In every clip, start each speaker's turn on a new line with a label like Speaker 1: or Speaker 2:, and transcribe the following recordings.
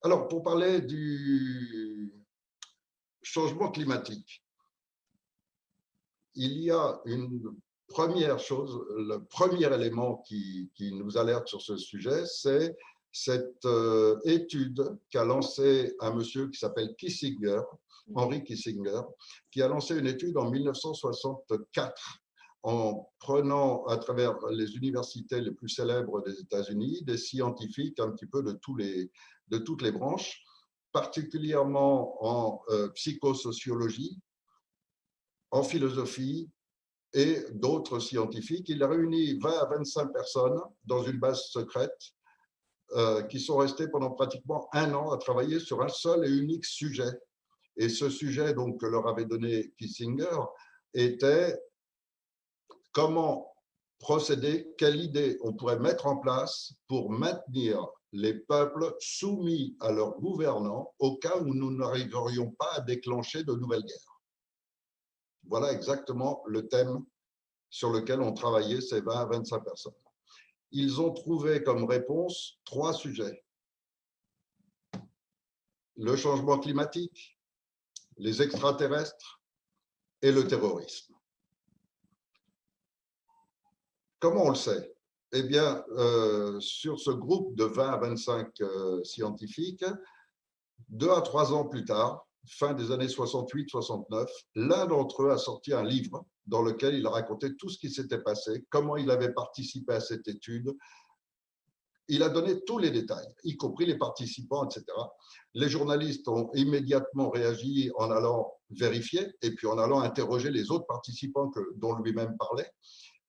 Speaker 1: Alors, pour parler du changement climatique, il y a une première chose, le premier élément qui nous alerte sur ce sujet, c'est cette étude qu'a lancée un monsieur qui s'appelle Kissinger, Henry Kissinger, qui a lancé une étude en 1964 en prenant à travers les universités les plus célèbres des États-Unis des scientifiques un petit peu de toutes les branches, particulièrement en psychosociologie, en philosophie et d'autres scientifiques. Il a réuni 20 à 25 personnes dans une base secrète qui sont restées pendant pratiquement un an à travailler sur un seul et unique sujet. Et ce sujet donc, que leur avait donné Kissinger était comment procéder, quelle idée on pourrait mettre en place pour maintenir les peuples soumis à leurs gouvernants au cas où nous n'arriverions pas à déclencher de nouvelles guerres. Voilà exactement le thème sur lequel ont travaillé ces 20 à 25 personnes. Ils ont trouvé comme réponse 3 sujets. Le changement climatique, les extraterrestres et le terrorisme. Comment on le sait? Eh bien, sur ce groupe de 20 à 25 scientifiques, 2 à 3 ans plus tard, fin des années 68-69, l'un d'entre eux a sorti un livre dans lequel il a raconté tout ce qui s'était passé, comment il avait participé à cette étude. Il a donné tous les détails, y compris les participants, etc. Les journalistes ont immédiatement réagi en allant vérifier et puis en allant interroger les autres participants dont lui-même parlait.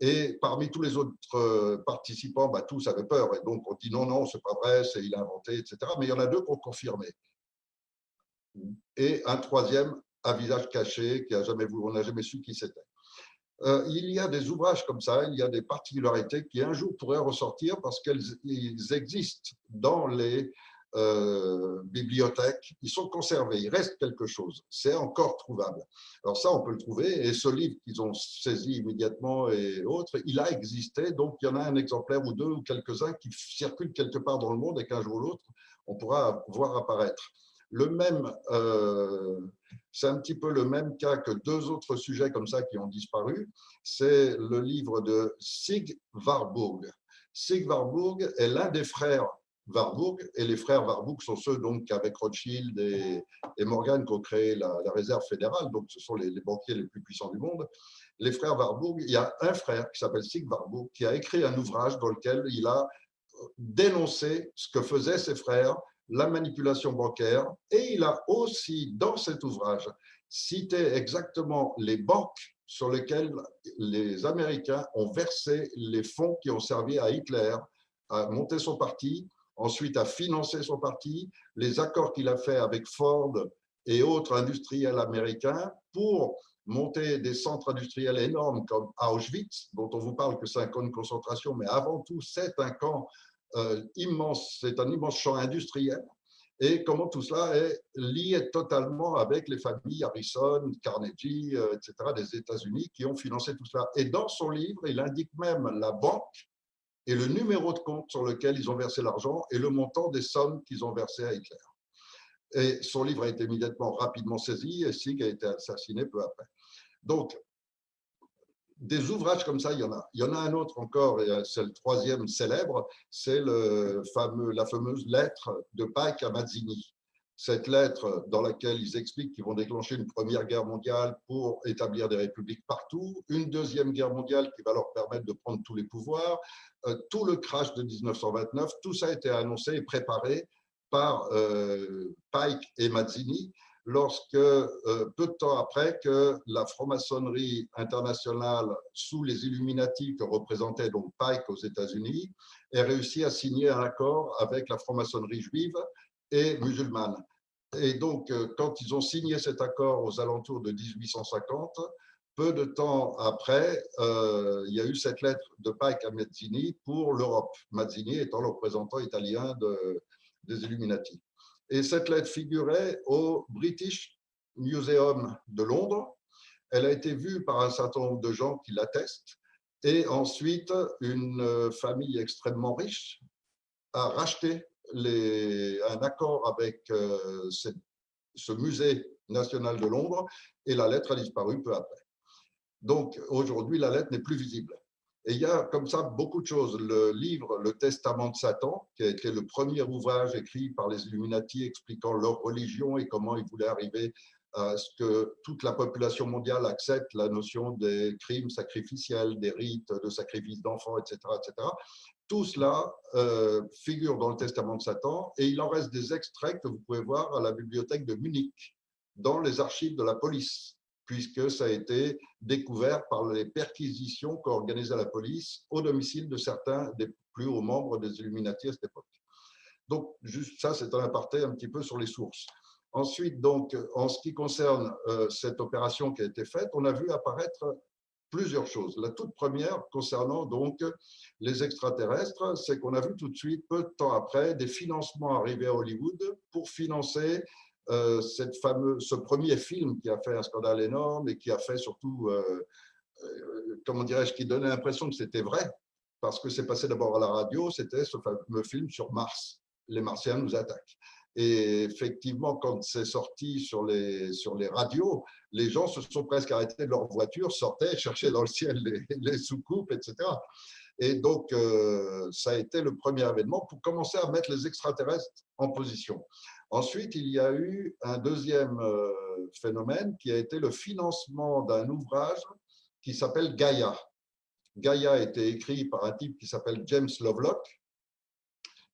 Speaker 1: Et parmi tous les autres participants, tous avaient peur. Et donc, on dit non, non, c'est pas vrai, il a inventé, etc. Mais il y en a 2 qui ont confirmé. Et un troisième à visage caché, on n'a jamais su qui c'était. Il y a des ouvrages comme ça, il y a des particularités qui un jour pourraient ressortir parce qu'ils existent dans les bibliothèques, ils sont conservés, il reste quelque chose, c'est encore trouvable. Alors ça, on peut le trouver, et ce livre qu'ils ont saisi immédiatement et autres, il a existé, donc il y en a un exemplaire ou 2 ou quelques-uns qui circulent quelque part dans le monde et qu'un jour ou l'autre, on pourra voir apparaître. C'est un petit peu le même cas que 2 autres sujets comme ça qui ont disparu. C'est le livre de Sig Warburg. Sig Warburg est l'un des frères Warburg, et les frères Warburg sont ceux donc avec Rothschild et Morgan qui ont créé la réserve fédérale, donc ce sont les banquiers les plus puissants du monde. Les frères Warburg, il y a un frère qui s'appelle Sig Warburg qui a écrit un ouvrage dans lequel il a dénoncé ce que faisaient ses frères, la manipulation bancaire, et il a aussi, dans cet ouvrage, cité exactement les banques sur lesquelles les Américains ont versé les fonds qui ont servi à Hitler à monter son parti, ensuite à financer son parti, les accords qu'il a fait avec Ford et autres industriels américains pour monter des centres industriels énormes comme Auschwitz, dont on vous parle que c'est un camp de concentration, mais avant tout, c'est un camp immense, c'est un immense champ industriel, et comment tout cela est lié totalement avec les familles Harrison, Carnegie, etc., des États-Unis qui ont financé tout cela. Et dans son livre, il indique même la banque et le numéro de compte sur lequel ils ont versé l'argent et le montant des sommes qu'ils ont versées à Hitler. Et son livre a été immédiatement rapidement saisi et Sig a été assassiné peu après. Donc, des ouvrages comme ça, il y en a. Il y en a un autre encore, et c'est le troisième célèbre, c'est la fameuse lettre de Pike à Mazzini. Cette lettre dans laquelle ils expliquent qu'ils vont déclencher une première guerre mondiale pour établir des républiques partout, une deuxième guerre mondiale qui va leur permettre de prendre tous les pouvoirs, tout le crash de 1929, tout ça a été annoncé et préparé par Pike et Mazzini, lorsque, peu de temps après, que la franc-maçonnerie internationale sous les Illuminati que représentait donc Pike aux États-Unis ait réussi à signer un accord avec la franc-maçonnerie juive et musulmane. Et donc, quand ils ont signé cet accord aux alentours de 1850, peu de temps après, il y a eu cette lettre de Pike à Mazzini pour l'Europe, Mazzini étant le représentant italien des Illuminati. Et cette lettre figurait au British Museum de Londres. Elle a été vue par un certain nombre de gens qui l'attestent. Et ensuite, une famille extrêmement riche a racheté un accord avec ce musée national de Londres et la lettre a disparu peu après. Donc aujourd'hui, la lettre n'est plus visible. Et il y a comme ça beaucoup de choses. Le livre Le Testament de Satan, qui a été le premier ouvrage écrit par les Illuminati expliquant leur religion et comment ils voulaient arriver à ce que toute la population mondiale accepte la notion des crimes sacrificiels, des rites de sacrifice d'enfants, etc., etc. Tout cela figure dans le Testament de Satan et il en reste des extraits que vous pouvez voir à la bibliothèque de Munich, dans les archives de la police, puisque ça a été découvert par les perquisitions qu'organisait la police au domicile de certains des plus hauts membres des Illuminati à cette époque. Donc, juste ça, c'est un aparté un petit peu sur les sources. Ensuite, donc, en ce qui concerne cette opération qui a été faite, on a vu apparaître plusieurs choses. La toute première, concernant donc les extraterrestres, c'est qu'on a vu tout de suite, peu de temps après, des financements arriver à Hollywood pour financer ce premier film qui a fait un scandale énorme et qui a fait surtout, comment dirais-je, qui donnait l'impression que c'était vrai, parce que c'est passé d'abord à la radio, c'était ce fameux film sur Mars, les Martiens nous attaquent. Et effectivement, quand c'est sorti sur les radios, les gens se sont presque arrêtés de leur voiture, sortaient, cherchaient dans le ciel les soucoupes, etc. Et donc, ça a été le premier événement pour commencer à mettre les extraterrestres en position. Ensuite, il y a eu un deuxième phénomène qui a été le financement d'un ouvrage qui s'appelle Gaïa. Gaïa a été écrit par un type qui s'appelle James Lovelock,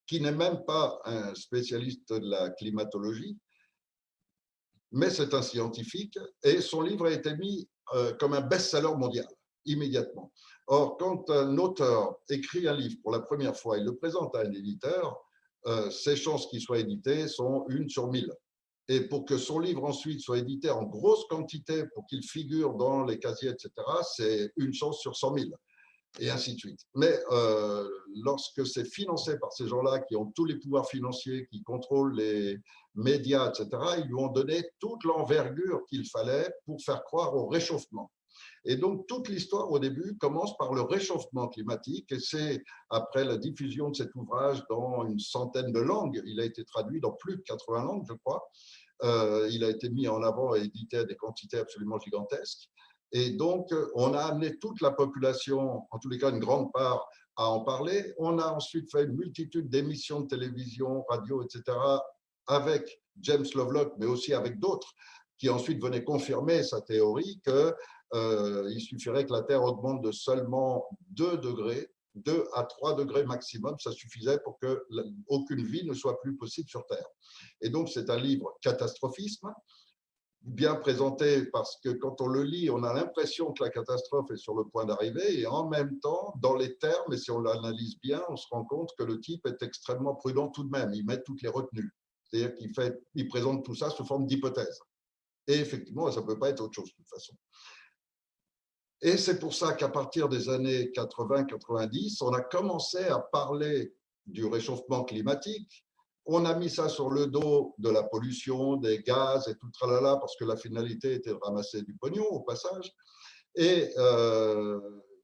Speaker 1: qui n'est même pas un spécialiste de la climatologie, mais c'est un scientifique, et son livre a été mis comme un best-seller mondial, immédiatement. Or, quand un auteur écrit un livre pour la première fois, il le présente à un éditeur, ses chances qu'il soit édité sont 1 sur 1000. Et pour que son livre ensuite soit édité en grosse quantité, pour qu'il figure dans les casiers, etc., c'est 1 chance sur 100 000. Et ainsi de suite. Mais lorsque c'est financé par ces gens-là qui ont tous les pouvoirs financiers, qui contrôlent les médias, etc., ils lui ont donné toute l'envergure qu'il fallait pour faire croire au réchauffement. Et donc, toute l'histoire, au début, commence par le réchauffement climatique. Et c'est après la diffusion de cet ouvrage dans une centaine de langues, il a été traduit dans plus de 80 langues, je crois. Il a été mis en avant et édité à des quantités absolument gigantesques. Et donc, on a amené toute la population, en tous les cas une grande part, à en parler. On a ensuite fait une multitude d'émissions de télévision, radio, etc., avec James Lovelock, mais aussi avec d'autres, qui ensuite venaient confirmer sa théorie qu'il suffirait que la Terre augmente de seulement 2 degrés, 2 à 3 degrés maximum, ça suffisait pour qu'aucune vie ne soit plus possible sur Terre. Et donc, c'est un livre catastrophisme, bien présenté parce que quand on le lit, on a l'impression que la catastrophe est sur le point d'arriver et en même temps, dans les termes, et si on l'analyse bien, on se rend compte que le type est extrêmement prudent tout de même. Il met toutes les retenues. C'est-à-dire qu'il présente tout ça sous forme d'hypothèse. Et effectivement, ça ne peut pas être autre chose de toute façon. Et c'est pour ça qu'à partir des années 80-90, on a commencé à parler du réchauffement climatique. On a mis ça sur le dos de la pollution, des gaz et tout le tralala, parce que la finalité était de ramasser du pognon au passage. Et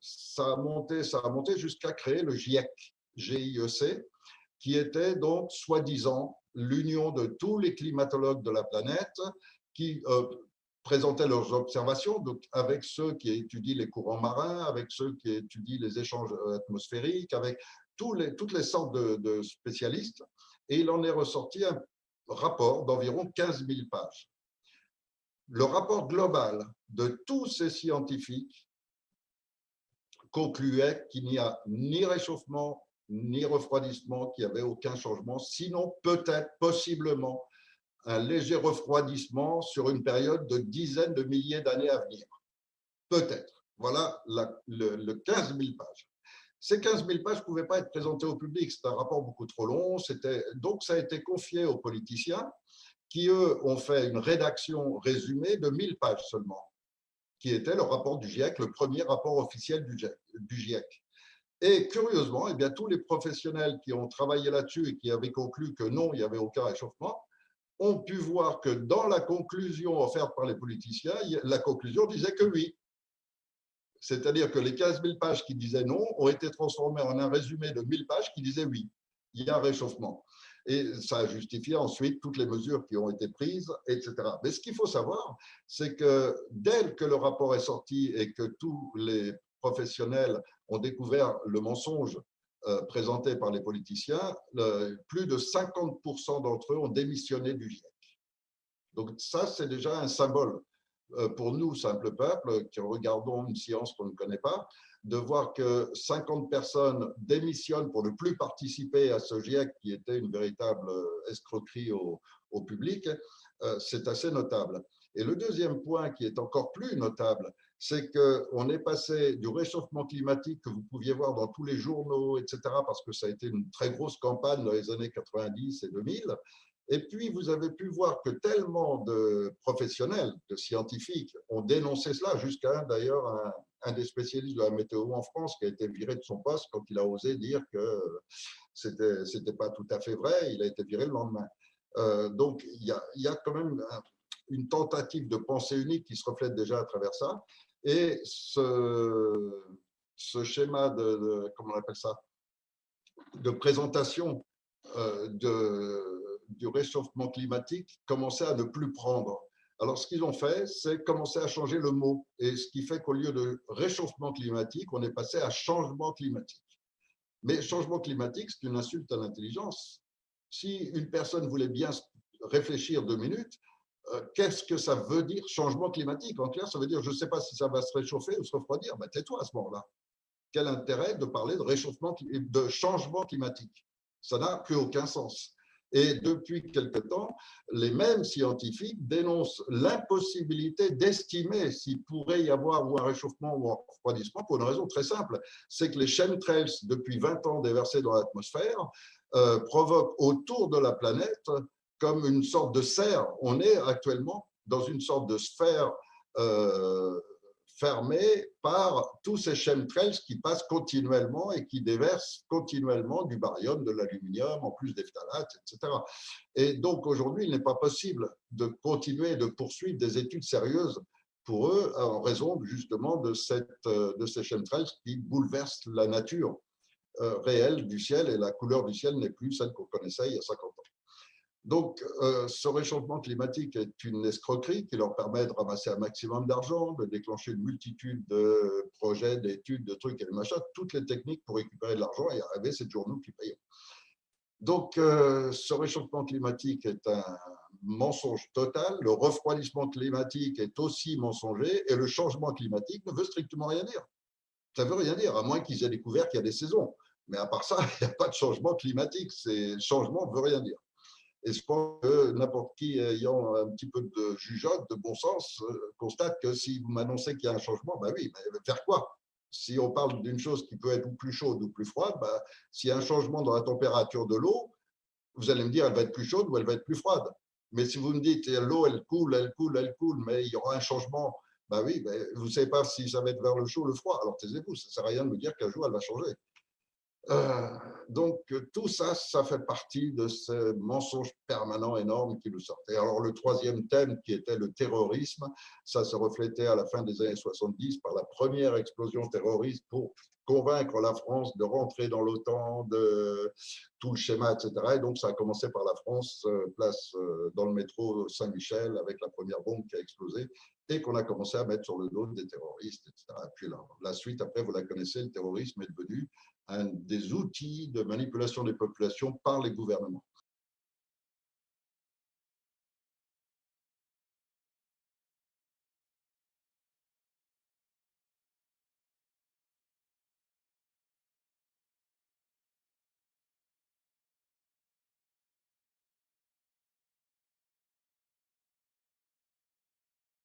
Speaker 1: ça a monté jusqu'à créer le GIEC, GIEC, qui était donc soi-disant l'union de tous les climatologues de la planète qui présentaient leurs observations, donc avec ceux qui étudient les courants marins, avec ceux qui étudient les échanges atmosphériques, avec toutes les sortes de spécialistes. Et il en est ressorti un rapport d'environ 15 000 pages. Le rapport global de tous ces scientifiques concluait qu'il n'y a ni réchauffement, ni refroidissement, qu'il n'y avait aucun changement, sinon peut-être, possiblement, un léger refroidissement sur une période de dizaines de milliers d'années à venir. Peut-être. Voilà le 15 000 pages. Ces 15 000 pages ne pouvaient pas être présentées au public. C'est un rapport beaucoup trop long. Donc, ça a été confié aux politiciens qui, eux, ont fait une rédaction résumée de 1000 pages seulement, qui était le rapport du GIEC, le premier rapport officiel du GIEC. Et curieusement, eh bien, tous les professionnels qui ont travaillé là-dessus et qui avaient conclu que non, il n'y avait aucun réchauffement, ont pu voir que dans la conclusion offerte par les politiciens, la conclusion disait que oui. C'est-à-dire que les 15 000 pages qui disaient non ont été transformées en un résumé de 1000 pages qui disait oui, il y a un réchauffement. Et ça a justifié ensuite toutes les mesures qui ont été prises, etc. Mais ce qu'il faut savoir, c'est que dès que le rapport est sorti et que tous les professionnels ont découvert le mensonge présenté par les politiciens, plus de 50% d'entre eux ont démissionné du GIEC. Donc ça, c'est déjà un symbole pour nous, simples peuples, qui regardons une science qu'on ne connaît pas, de voir que 50 personnes démissionnent pour ne plus participer à ce GIEC qui était une véritable escroquerie au public, c'est assez notable. Et le deuxième point qui est encore plus notable, c'est qu'on est passé du réchauffement climatique que vous pouviez voir dans tous les journaux, etc., parce que ça a été une très grosse campagne dans les années 90 et 2000. Et puis, vous avez pu voir que tellement de professionnels, de scientifiques ont dénoncé cela, jusqu'à d'ailleurs un des spécialistes de la météo en France qui a été viré de son poste quand il a osé dire que c'était pas tout à fait vrai, il a été viré le lendemain. Donc, il y a quand même une tentative de pensée unique qui se reflète déjà à travers ça. Et ce schéma comment on appelle ça, de présentation du réchauffement climatique commençait à ne plus prendre. Alors, ce qu'ils ont fait, c'est commencer à changer le mot. Et ce qui fait qu'au lieu de réchauffement climatique, on est passé à changement climatique. Mais changement climatique, c'est une insulte à l'intelligence. Si une personne voulait bien réfléchir 2 minutes, qu'est-ce que ça veut dire changement climatique? En clair, ça veut dire je ne sais pas si ça va se réchauffer ou se refroidir. Ben, tais-toi à ce moment-là. Quel intérêt de parler de réchauffement, de changement climatique? Ça n'a plus aucun sens. Et depuis quelque temps, les mêmes scientifiques dénoncent l'impossibilité d'estimer s'il pourrait y avoir ou un réchauffement ou un refroidissement pour une raison très simple, c'est que les chemtrails, depuis 20 ans déversés dans l'atmosphère, provoquent autour de la planète comme une sorte de serre. On est actuellement dans une sorte de sphère fermée par tous ces chemtrails qui passent continuellement et qui déversent continuellement du barium, de l'aluminium, en plus des phtalates, etc. Et donc aujourd'hui, il n'est pas possible de continuer de poursuivre des études sérieuses pour eux en raison justement de ces chemtrails qui bouleversent la nature réelle du ciel, et la couleur du ciel n'est plus celle qu'on connaissait il y a 50 ans. Donc, ce réchauffement climatique est une escroquerie qui leur permet de ramasser un maximum d'argent, de déclencher une multitude de projets, d'études, de trucs et de machins, toutes les techniques pour récupérer de l'argent et arriver, c'est toujours nous qui payons. Donc, ce réchauffement climatique est un mensonge total, le refroidissement climatique est aussi mensonger et le changement climatique ne veut strictement rien dire. Ça ne veut rien dire, à moins qu'ils aient découvert qu'il y a des saisons. Mais à part ça, il n'y a pas de changement climatique. Changement ne veut rien dire. Et je pense que n'importe qui ayant un petit peu de jugeote, de bon sens, constate que si vous m'annoncez qu'il y a un changement, ben oui, mais faire quoi? Si on parle d'une chose qui peut être ou plus chaude ou plus froide, ben, s'il y a un changement dans la température de l'eau, vous allez me dire elle va être plus chaude ou elle va être plus froide. Mais si vous me dites l'eau, elle coule, elle coule, elle coule, mais il y aura un changement, ben oui, ben, vous ne savez pas si ça va être vers le chaud ou le froid. Alors taisez-vous, ça ne sert à rien de me dire qu'un jour elle va changer. Donc, tout ça, ça fait partie de ce mensonge permanent énorme qui nous sortait. Alors, le troisième thème, qui était le terrorisme, ça se reflétait à la fin des années 70 par la première explosion terroriste pour convaincre la France de rentrer dans l'OTAN, de tout le schéma, etc. Et donc, ça a commencé par la France, place dans le métro Saint-Michel, avec la première bombe qui a explosé et qu'on a commencé à mettre sur le dos des terroristes, etc. Et puis la suite, après, vous la connaissez, le terrorisme est devenu un des outils de manipulation des populations par les gouvernements.